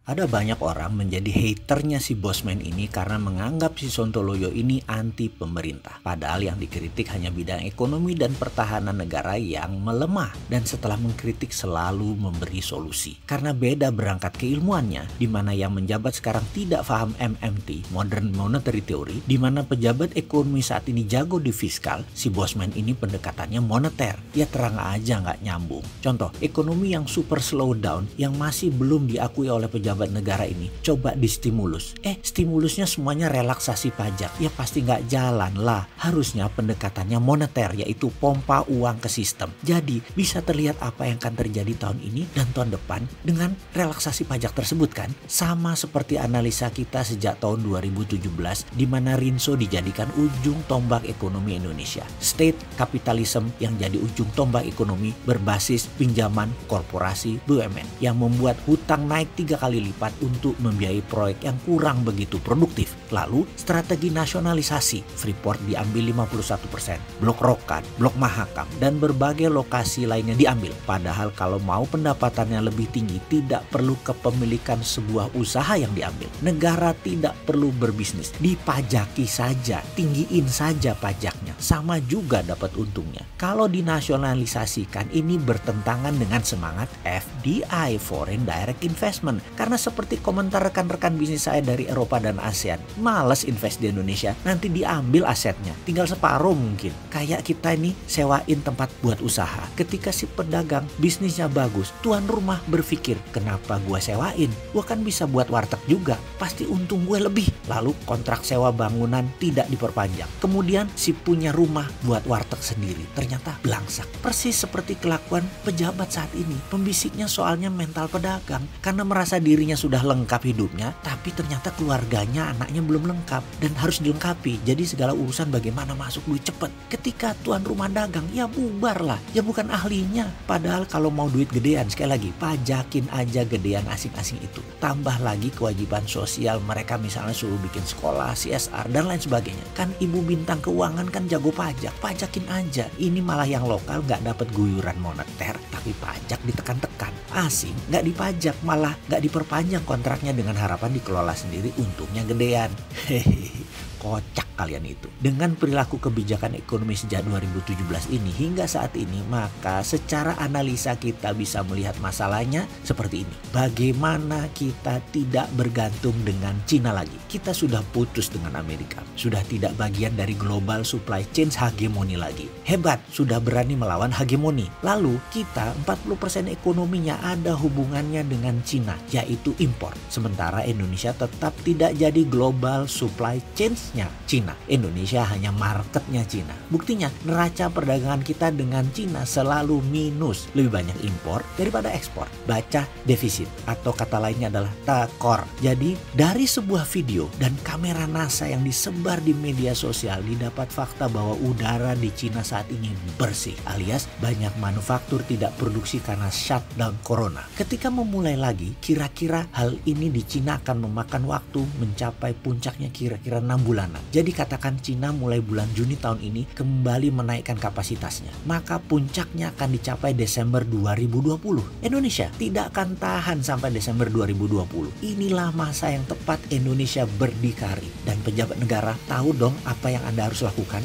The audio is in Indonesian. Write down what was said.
Ada banyak orang menjadi haternya si Bosman ini karena menganggap si Sontoloyo ini anti pemerintah. Padahal yang dikritik hanya bidang ekonomi dan pertahanan negara yang melemah. Dan setelah mengkritik selalu memberi solusi. Karena beda berangkat keilmuannya, di mana yang menjabat sekarang tidak paham MMT, Modern Monetary Theory, di mana pejabat ekonomi saat ini jago di fiskal, si Bosman ini pendekatannya moneter. Ya terang aja nggak nyambung. Contoh, ekonomi yang super slow down, yang masih belum diakui oleh pejabat negara ini coba distimulus. Stimulusnya semuanya relaksasi pajak. Ya pasti nggak jalan lah. Harusnya pendekatannya moneter, yaitu pompa uang ke sistem. Jadi bisa terlihat apa yang akan terjadi tahun ini dan tahun depan dengan relaksasi pajak tersebut kan. Sama seperti analisa kita sejak tahun 2017 di mana Rinso dijadikan ujung tombak ekonomi Indonesia. State capitalism yang jadi ujung tombak ekonomi berbasis pinjaman korporasi BUMN yang membuat hutang naik 3 kali lipat untuk membiayai proyek yang kurang begitu produktif. Lalu strategi nasionalisasi, Freeport diambil 51%, Blok Rokan, Blok Mahakam, dan berbagai lokasi lainnya diambil. Padahal kalau mau pendapatannya lebih tinggi tidak perlu kepemilikan sebuah usaha yang diambil. Negara tidak perlu berbisnis, dipajaki saja, tinggiin saja pajaknya, sama juga dapat untungnya. Kalau dinasionalisasikan ini bertentangan dengan semangat FDI, Foreign Direct Investment. Karena seperti komentar rekan-rekan bisnis saya dari Eropa dan ASEAN, males invest di Indonesia, nanti diambil asetnya, tinggal separuh mungkin. Kayak kita ini sewain tempat buat usaha. Ketika si pedagang bisnisnya bagus, tuan rumah berpikir, kenapa gue sewain? Gue kan bisa buat warteg juga, pasti untung gue lebih. Lalu kontrak sewa bangunan tidak diperpanjang. Kemudian si punya rumah buat warteg sendiri, ternyata belangsak. Persis seperti kelakuan pejabat saat ini. Pembisiknya soalnya mental pedagang, karena merasa dirinya sudah lengkap hidupnya, tapi ternyata keluarganya, anaknya belum lengkap dan harus dilengkapi. Jadi segala urusan bagaimana masuk duit cepet. Ketika tuan rumah dagang, ya bubar lah, ya bukan ahlinya. Padahal kalau mau duit gedean, sekali lagi pajakin aja gedean asing-asing itu. Tambah lagi kewajiban sosial mereka, misalnya suruh bikin sekolah, CSR dan lain sebagainya. Kan ibu bintang keuangan kan jago pajak, pajakin aja. Ini malah yang lokal nggak dapat guyuran moneter, tapi pajak ditekan-tekan. Asing nggak dipajak, malah nggak diperpanjang kontraknya dengan harapan dikelola sendiri, untungnya gedean. Hehehe. Kocak kalian itu. Dengan perilaku kebijakan ekonomi sejak 2017 ini hingga saat ini, maka secara analisa kita bisa melihat masalahnya seperti ini. Bagaimana kita tidak bergantung dengan Cina lagi. Kita sudah putus dengan Amerika. Sudah tidak bagian dari global supply chain hegemoni lagi. Hebat, sudah berani melawan hegemoni. Lalu kita 40% ekonominya ada hubungannya dengan Cina, yaitu impor. Sementara Indonesia tetap tidak jadi global supply chain Cina. Indonesia hanya marketnya Cina. Buktinya neraca perdagangan kita dengan Cina selalu minus. Lebih banyak impor daripada ekspor. Baca defisit atau kata lainnya adalah tekor. Jadi dari sebuah video dan kamera NASA yang disebar di media sosial didapat fakta bahwa udara di Cina saat ini bersih. Alias banyak manufaktur tidak produksi karena shutdown corona. Ketika memulai lagi, kira-kira hal ini di Cina akan memakan waktu mencapai puncaknya kira-kira 6 bulan. Jadi katakan Cina mulai bulan Juni tahun ini kembali menaikkan kapasitasnya. Maka puncaknya akan dicapai Desember 2020. Indonesia tidak akan tahan sampai Desember 2020. Inilah masa yang tepat Indonesia berdikari. Dan pejabat negara tahu dong apa yang Anda harus lakukan.